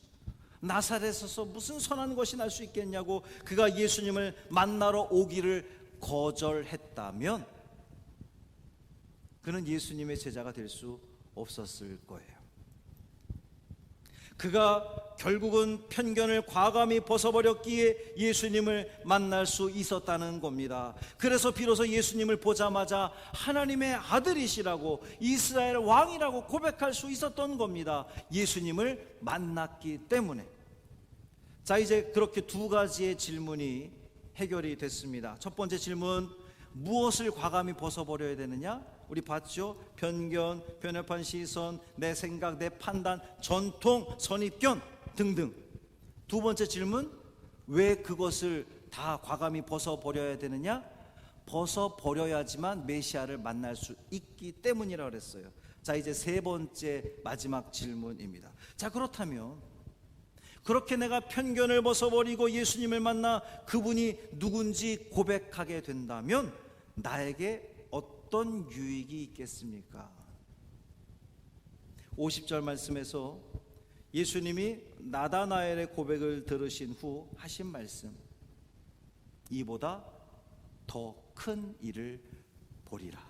나사렛에서 무슨 선한 것이 날 수 있겠냐고 그가 예수님을 만나러 오기를 거절했다면 그는 예수님의 제자가 될 수 없었을 거예요. 그가 결국은 편견을 과감히 벗어버렸기에 예수님을 만날 수 있었다는 겁니다. 그래서 비로소 예수님을 보자마자 하나님의 아들이시라고, 이스라엘 왕이라고 고백할 수 있었던 겁니다. 예수님을 만났기 때문에. 자, 이제 그렇게 두 가지의 질문이 해결이 됐습니다. 첫 번째 질문, 무엇을 과감히 벗어버려야 되느냐? 우리 봤죠? 편견, 편협한 시선, 내 생각, 내 판단, 전통, 선입견 등등. 두 번째 질문, 왜 그것을 다 과감히 벗어버려야 되느냐? 벗어버려야지만 메시아를 만날 수 있기 때문이라고 그랬어요. 자, 이제 세 번째 마지막 질문입니다. 자, 그렇다면 그렇게 내가 편견을 벗어버리고 예수님을 만나 그분이 누군지 고백하게 된다면 나에게 어떤 유익이 있겠습니까? 50절 말씀에서 예수님이 나다나엘의 고백을 들으신 후 하신 말씀, 이보다 더 큰 일을 보리라.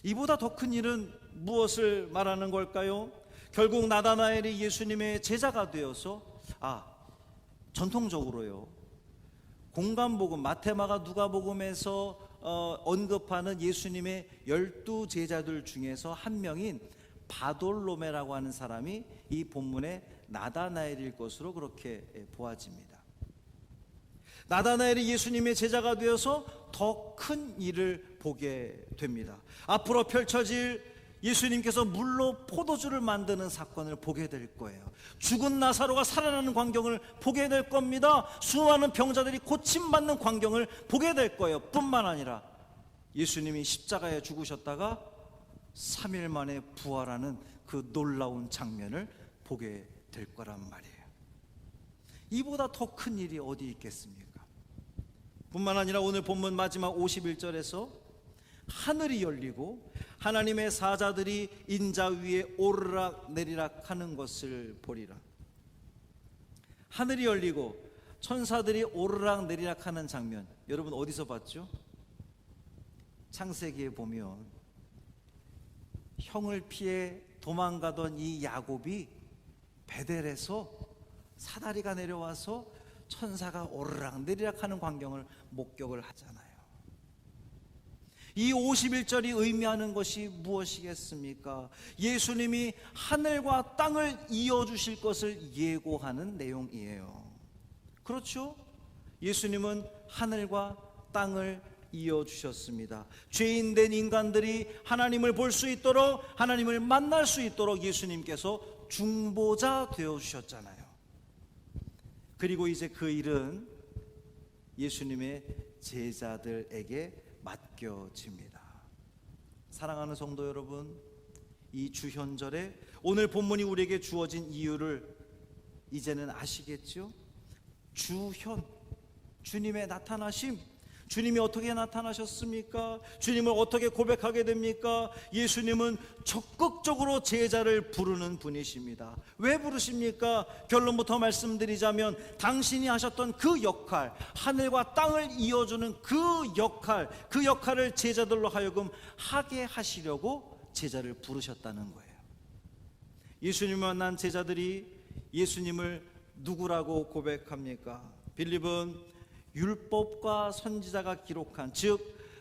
이보다 더 큰 일은 무엇을 말하는 걸까요? 결국 나다나엘이 예수님의 제자가 되어서 전통적으로요, 공간복음, 마태마가 누가복음에서 언급하는 예수님의 12 제자들 중에서 한 명인 바돌로메라고 하는 사람이 이 본문의 나다나엘일 것으로 그렇게 보아집니다. 나다나엘이 예수님의 제자가 되어서 더 큰 일을 보게 됩니다. 앞으로 펼쳐질 예수님께서 물로 포도주를 만드는 사건을 보게 될 거예요. 죽은 나사로가 살아나는 광경을 보게 될 겁니다. 수많은 병자들이 고침받는 광경을 보게 될 거예요. 뿐만 아니라 예수님이 십자가에 죽으셨다가 3일 만에 부활하는 그 놀라운 장면을 보게 될 거란 말이에요. 이보다 더 큰 일이 어디 있겠습니까? 뿐만 아니라 오늘 본문 마지막 51절에서 하늘이 열리고 하나님의 사자들이 인자 위에 오르락 내리락 하는 것을 보리라. 하늘이 열리고 천사들이 오르락 내리락 하는 장면, 여러분 어디서 봤죠? 창세기에 보면 형을 피해 도망가던 이 야곱이 베델에서 사다리가 내려와서 천사가 오르락 내리락 하는 광경을 목격을 하잖아요. 이 51절이 의미하는 것이 무엇이겠습니까? 예수님이 하늘과 땅을 이어주실 것을 예고하는 내용이에요. 그렇죠? 예수님은 하늘과 땅을 이어주셨습니다. 죄인된 인간들이 하나님을 볼 수 있도록, 하나님을 만날 수 있도록 예수님께서 중보자 되어주셨잖아요. 그리고 이제 그 일은 예수님의 제자들에게 맡겨집니다. 사랑하는 성도 여러분, 이 주현절에 오늘 본문이 우리에게 주어진 이유를 이제는 아시겠죠? 주현, 주님의 나타나심, 주님이 어떻게 나타나셨습니까? 주님을 어떻게 고백하게 됩니까? 예수님은 적극적으로 제자를 부르는 분이십니다. 왜 부르십니까? 결론부터 말씀드리자면 당신이 하셨던 그 역할, 하늘과 땅을 이어주는 그 역할을 제자들로 하여금 하게 하시려고 제자를 부르셨다는 거예요. 예수님을 만난 제자들이 예수님을 누구라고 고백합니까? 빌립은 율법과 선지자가 기록한, 즉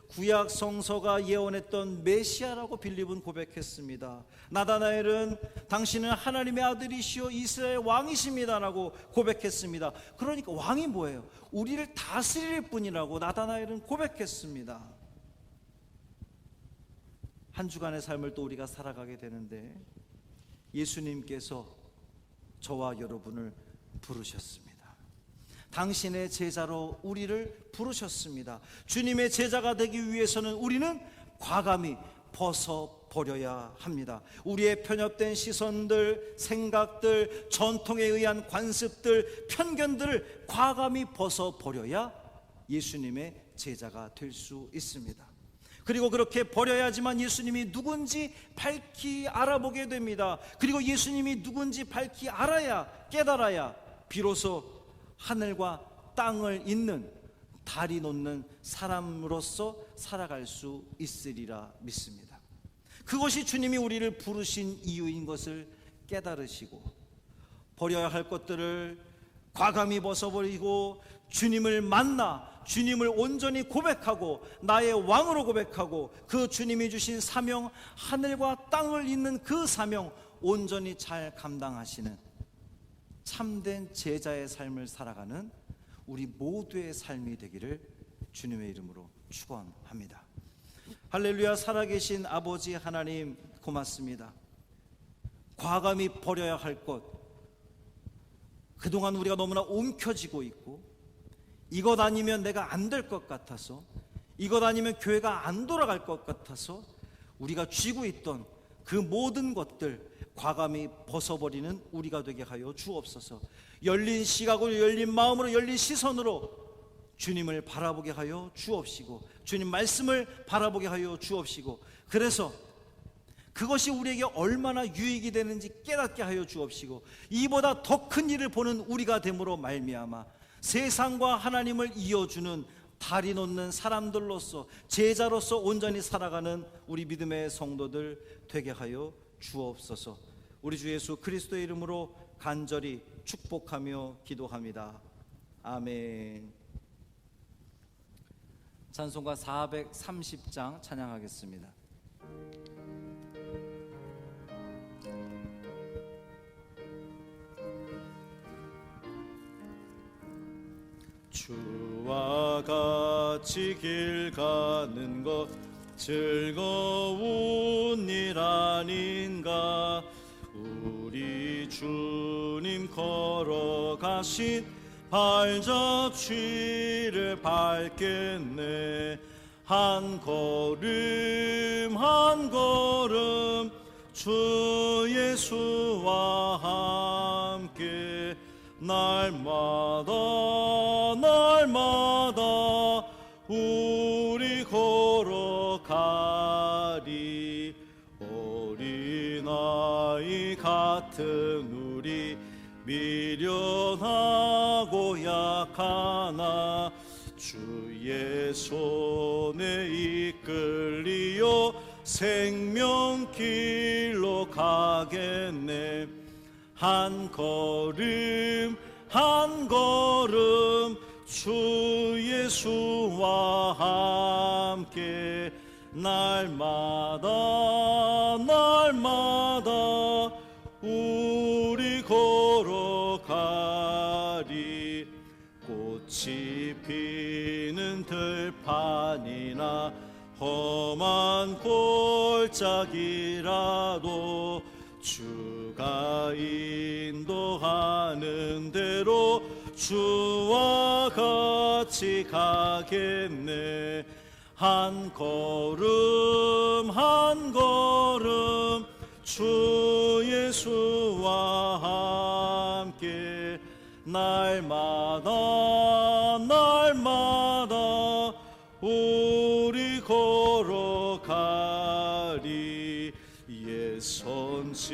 구약 성서가 예언했던 메시아라고 빌립은 고백했습니다. 나다나엘은 당신은 하나님의 아들이시오 이스라엘 왕이십니다라고 고백했습니다. 그러니까 왕이 뭐예요? 우리를 다스릴 분이라고 나다나엘은 고백했습니다. 한 주간의 삶을 또 우리가 살아가게 되는데 예수님께서 저와 여러분을 부르셨습니다. 당신의 제자로 우리를 부르셨습니다. 주님의 제자가 되기 위해서는 우리는 과감히 벗어버려야 합니다. 우리의 편협된 시선들, 생각들, 전통에 의한 관습들, 편견들을 과감히 벗어버려야 예수님의 제자가 될 수 있습니다. 그리고 그렇게 버려야지만 예수님이 누군지 밝히 알아보게 됩니다. 그리고 예수님이 누군지 밝히 알아야, 깨달아야 비로소 하늘과 땅을 잇는, 달이 놓는 사람으로서 살아갈 수 있으리라 믿습니다. 그것이 주님이 우리를 부르신 이유인 것을 깨달으시고 버려야 할 것들을 과감히 벗어버리고 주님을 만나 주님을 온전히 고백하고 나의 왕으로 고백하고 그 주님이 주신 사명, 하늘과 땅을 잇는 그 사명 온전히 잘 감당하시는 참된 제자의 삶을 살아가는 우리 모두의 삶이 되기를 주님의 이름으로 축원합니다. 할렐루야. 살아계신 아버지 하나님 고맙습니다. 과감히 버려야 할 것, 그동안 우리가 너무나 옮겨지고 있고 이것 아니면 내가 안 될 것 같아서, 이것 아니면 교회가 안 돌아갈 것 같아서 우리가 쥐고 있던 그 모든 것들 과감히 벗어버리는 우리가 되게 하여 주옵소서. 열린 시각으로, 열린 마음으로, 열린 시선으로 주님을 바라보게 하여 주옵시고 주님 말씀을 바라보게 하여 주옵시고, 그래서 그것이 우리에게 얼마나 유익이 되는지 깨닫게 하여 주옵시고 이보다 더 큰 일을 보는 우리가 됨으로 말미암아 세상과 하나님을 이어주는 달이 놓는 사람들로서, 제자로서 온전히 살아가는 우리 믿음의 성도들 되게 하여 주옵소서. 우리 주 예수 그리스도의 이름으로 간절히 축복하며 기도합니다. 아멘. 찬송가 430장 찬양하겠습니다. 주와 같이 길 가는 것 즐거운 일 아닌가. 우리 주님 걸어가신 발자취를 밟겠네. 한 걸음 한 걸음 주 예수와 함께 날마다 날마다 우리 걸어가리. 어린아이 같은 우리 미련하고 약하나 주의 손에 이끌리어 생명길로 가겠네. 한 걸음 한 걸음 주 예수와 함께 날마다 날마다 우리 걸어가리. 꽃이 피는 들판이나 험한 골짜기라도 주가 인도하는 대로 주와 같이 가겠네. 한 걸음 한 걸음 주 예수와 함께 날마다 날마다 우리 걸어가리. 옛 선지자의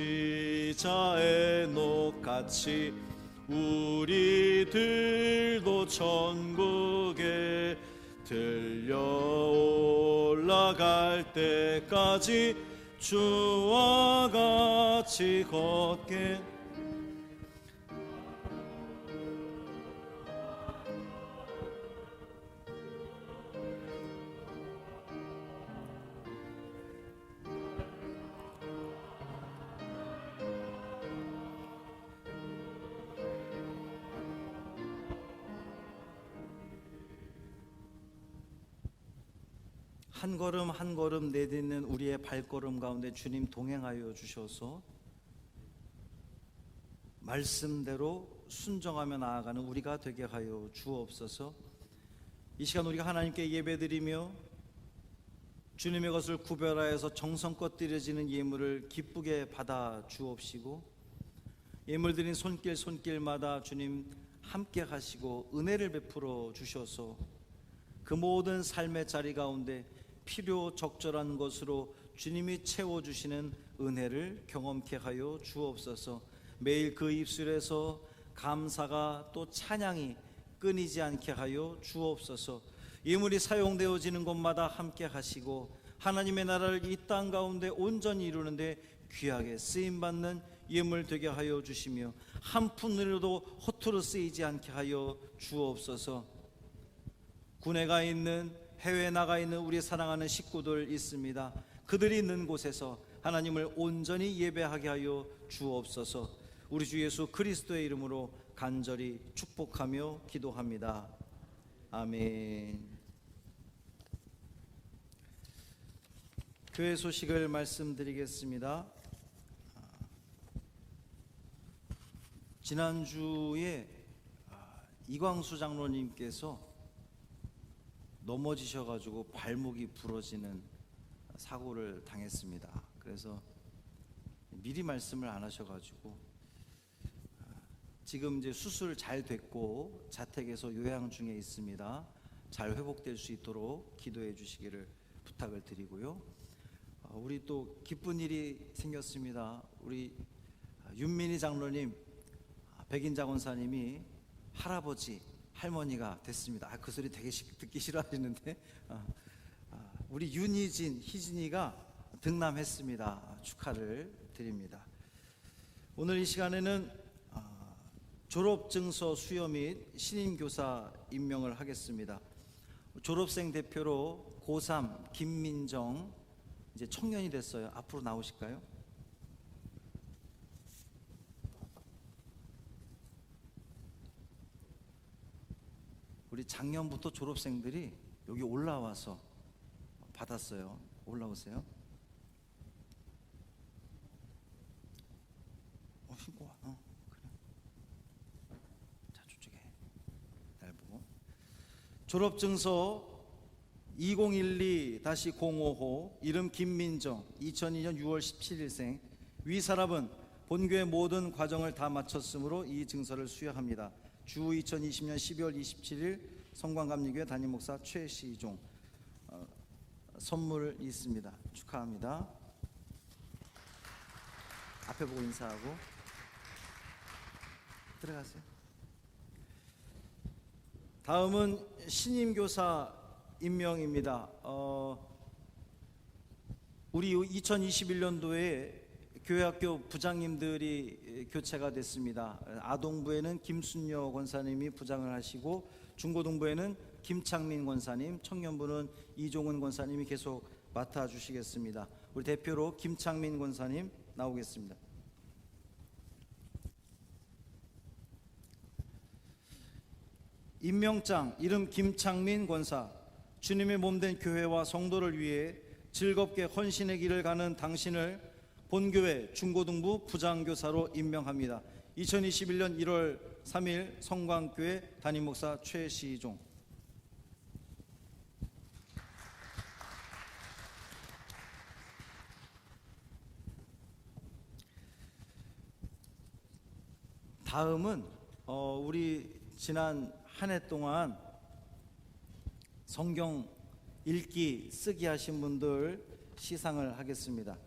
녹같이 우리들도 천국에 들려 올라갈 때까지 주와 같이 걷게. 한 걸음 한 걸음 내딛는 우리의 발걸음 가운데 주님 동행하여 주셔서 말씀대로 순종하며 나아가는 우리가 되게 하여 주옵소서. 이 시간 우리가 하나님께 예배드리며 주님의 것을 구별하여서 정성껏 드려지는 예물을 기쁘게 받아 주옵시고, 예물 드린 손길마다 주님 함께 하시고 은혜를 베풀어 주셔서 그 모든 삶의 자리 가운데 필요 적절한 것으로 주님이 채워주시는 은혜를 경험케 하여 주옵소서. 매일 그 입술에서 감사가 또 찬양이 끊이지 않게 하여 주옵소서. 예물이 사용되어지는 곳마다 함께 하시고 하나님의 나라를 이 땅 가운데 온전히 이루는데 귀하게 쓰임받는 예물 되게 하여 주시며 한 푼으로도 허투루 쓰이지 않게 하여 주옵소서. 군에 가 있는, 해외에 나가 있는 우리 사랑하는 식구들 있습니다. 그들이 있는 곳에서 하나님을 온전히 예배하게 하여 주옵소서. 우리 주 예수 그리스도의 이름으로 간절히 축복하며 기도합니다. 아멘. 교회 소식을 말씀드리겠습니다. 지난주에 이광수 장로님께서 넘어지셔가지고 발목이 부러지는 사고를 당했습니다. 그래서 미리 말씀을 안 하셔가지고 지금 이제 수술 잘 됐고 자택에서 요양 중에 있습니다. 잘 회복될 수 있도록 기도해 주시기를 부탁을 드리고요. 우리 또 기쁜 일이 생겼습니다. 우리 윤민희 장로님, 백인자 권사님이 할아버지, 할머니가 됐습니다. 그 소리 되게 듣기 싫어하시는데 우리 윤희진, 희진이가 등남했습니다. 축하를 드립니다. 오늘 이 시간에는 졸업증서 수여 및 신임교사 임명을 하겠습니다. 졸업생 대표로 고3 김민정, 이제 청년이 됐어요. 앞으로 나오실까요? 우리 작년부터 졸업생들이 여기 올라와서 받았어요. 올라오세요. 신고 와. 그래. 자, 저쪽에 날 보고. 졸업증서 2012-055, 이름 김민정, 2002년 6월 17일생. 위 사람은 본교의 모든 과정을 다 마쳤으므로 이 증서를 수여합니다. 주 2020년 12월 27일 성광감리교회 담임목사 최시종. 선물 있습니다. 축하합니다. 앞에 보고 인사하고 들어가세요. 다음은 신임교사 임명입니다. 우리 2021년도에 교회학교 부장님들이 교체가 됐습니다. 아동부에는 김순여 권사님이 부장을 하시고, 중고등부에는 김창민 권사님, 청년부는 이종은 권사님이 계속 맡아주시겠습니다. 우리 대표로 김창민 권사님 나오겠습니다. 임명장, 이름 김창민 권사. 주님의 몸된 교회와 성도를 위해 즐겁게 헌신의 길을 가는 당신을 본교회 중고등부 부장교사로 임명합니다. 2021년 1월 3일 성광교회 담임목사 최시종. 다음은 우리 지난 한 해 동안 성경 읽기, 쓰기 하신 분들 시상을 하겠습니다.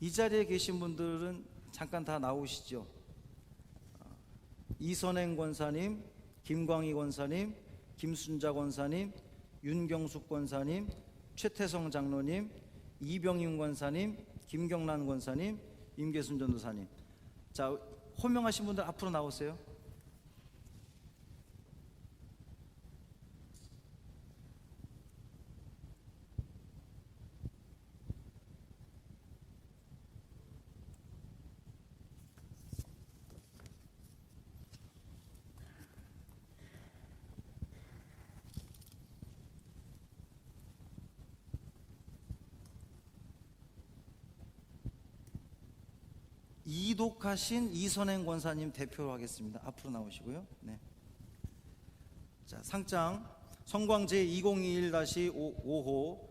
이 자리에 계신 분들은 잠깐 다 나오시죠. 이선행 권사님, 김광희 권사님, 김순자 권사님, 윤경숙 권사님, 최태성 장로님, 이병임 권사님, 김경란 권사님, 임계순 전도사님. 자, 호명하신 분들 앞으로 나오세요. 이독하신 이선행 권사님 대표로 하겠습니다. 앞으로 나오시고요. 네. 자, 상장 성광 제2021-5호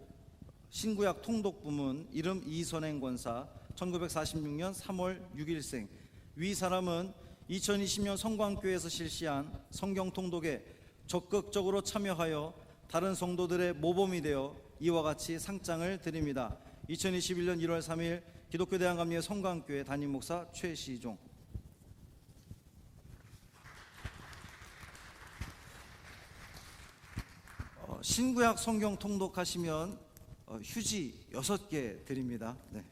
신구약 통독 부문, 이름 이선행 권사, 1946년 3월 6일생. 위 사람은 2020년 성광교회에서 실시한 성경 통독에 적극적으로 참여하여 다른 성도들의 모범이 되어 이와 같이 상장을 드립니다. 2021년 1월 3일 기독교 대한감리회 성광교회 담임 목사 최시종. 신구약 성경 통독하시면 휴지 6개 드립니다. 네.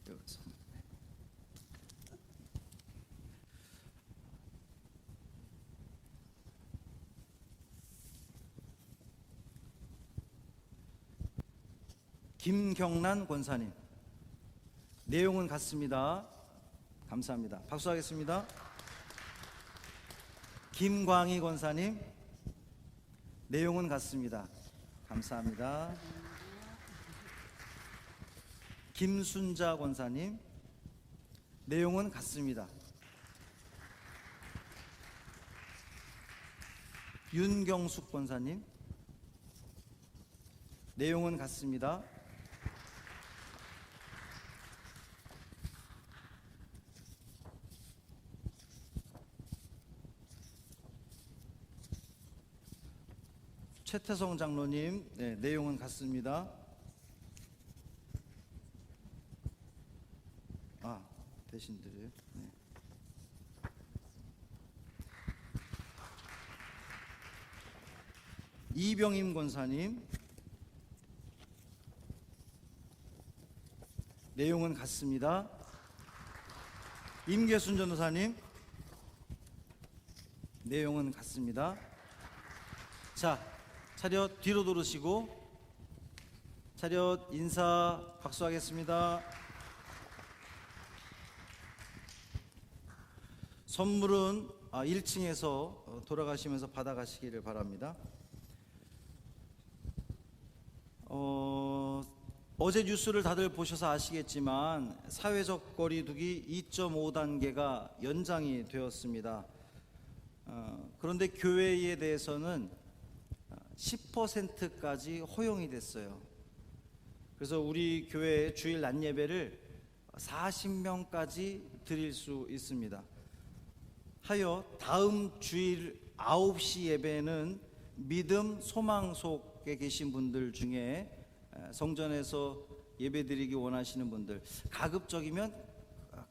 여기서. 김경란 권사님, 내용은 같습니다. 감사합니다. 박수하겠습니다. 김광희 권사님, 내용은 같습니다. 감사합니다. 김순자 권사님, 내용은 같습니다. 윤경숙 권사님, 내용은 같습니다. 최태성 장로님, 네, 내용은 같습니다. 대신 드려요. 네. 이병임 권사님, 내용은 같습니다. 임계순 전도사님, 내용은 같습니다. 자, 차렷 뒤로 돌으시고 차렷 인사 박수하겠습니다. 선물은 1층에서 돌아가시면서 받아가시기를 바랍니다. 어제 뉴스를 다들 보셔서 아시겠지만 사회적 거리두기 2.5단계가 연장이 되었습니다. 그런데 교회에 대해서는 10%까지 허용이 됐어요. 그래서 우리 교회 주일 낮 예배를 40명까지 드릴 수 있습니다. 하여 다음 주일 9시 예배는 믿음 소망 속에 계신 분들 중에 성전에서 예배 드리기 원하시는 분들, 가급적이면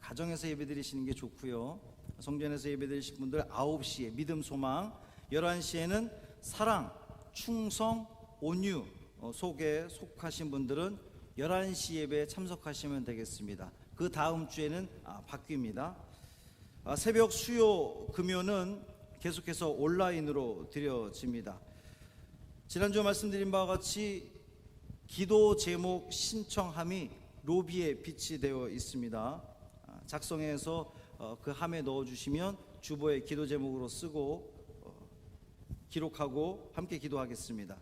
가정에서 예배 드리시는 게 좋고요. 성전에서 예배 드리신 분들 9시에 믿음 소망, 11시에는 사랑 충성 온유 속에 속하신 분들은 11시 예배에 참석하시면 되겠습니다. 그 다음 주에는 바뀝니다. 새벽 수요 금요는 계속해서 온라인으로 드려집니다. 지난주 말씀드린 바와 같이 기도 제목 신청함이 로비에 비치되어 있습니다. 작성해서 그 함에 넣어주시면 주보에 기도 제목으로 쓰고 기록하고 함께 기도하겠습니다.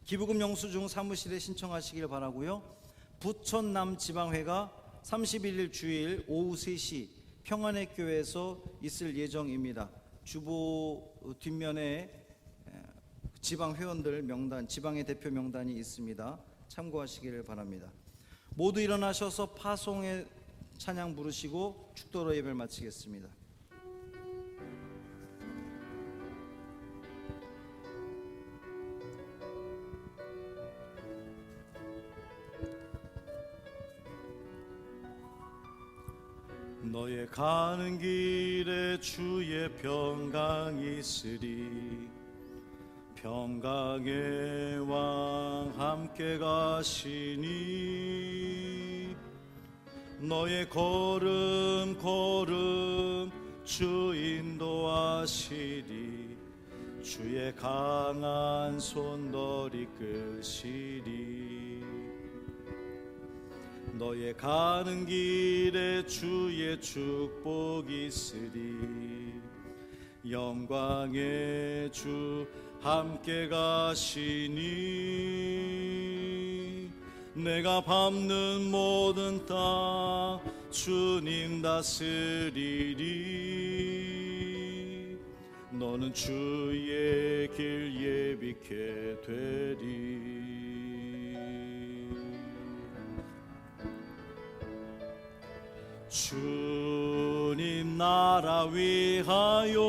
기부금 영수증 사무실에 신청하시길 바라고요. 부천남 지방회가 31일 주일 오후 3시 평안의 교회에서 있을 예정입니다. 주보 뒷면에 지방 회원들 명단, 지방의 대표 명단이 있습니다. 참고하시기를 바랍니다. 모두 일어나셔서 파송의 찬양 부르시고 축도로 예배를 마치겠습니다. 너의 가는 길에 주의 평강이 있으리. 평강의 왕 함께 가시니 너의 걸음 걸음 주 인도하시리. 주의 강한 손 널 이끄시리. 너의 가는 길에 주의 축복이 있으리. 영광의 주 함께 가시니 내가 밟는 모든 땅 주님 다스리리. 너는 주의 길 예비케 되리. 주님 나라 위하여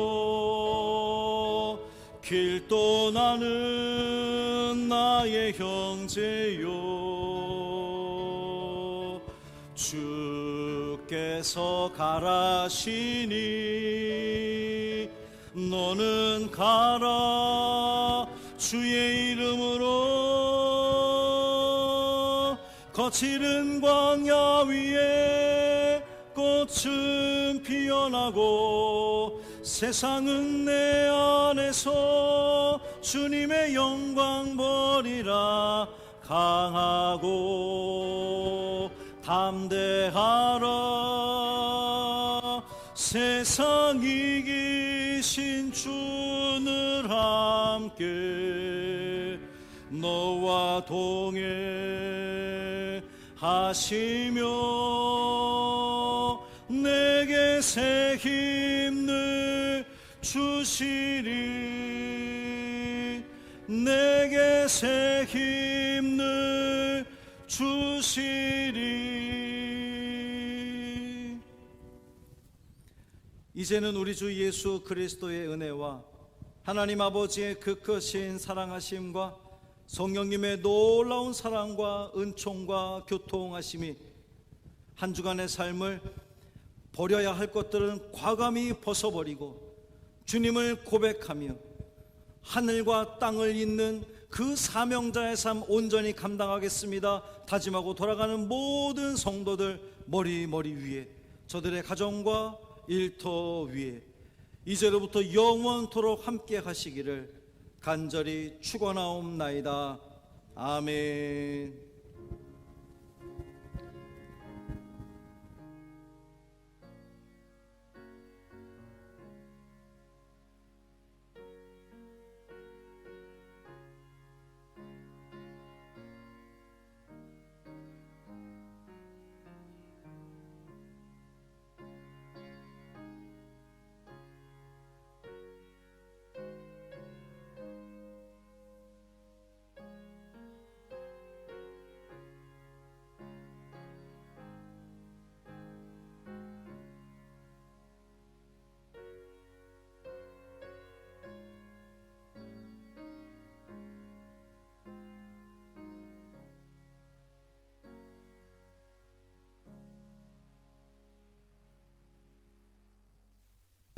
길 떠나는 나의 형제요, 주께서 가라시니 너는 가라. 주의 이름으로 거칠은 광야 위에 꽃은 피어나고 세상은 내 안에서 주님의 영광 보리라. 강하고 담대하라. 세상 이기신 주늘 함께 너와 동행하시며 내게 새 힘을 주시리. 내게 새 힘을 주시리. 이제는 우리 주 예수 그리스도의 은혜와 하나님 아버지의 그 크신 사랑하심과 성령님의 놀라운 사랑과 은총과 교통하심이 한 주간의 삶을 버려야 할 것들은 과감히 벗어버리고 주님을 고백하며 하늘과 땅을 잇는 그 사명자의 삶 온전히 감당하겠습니다 다짐하고 돌아가는 모든 성도들 머리 위에, 저들의 가정과 일터 위에 이제로부터 영원토록 함께 하시기를 간절히 축원하옵나이다. 아멘.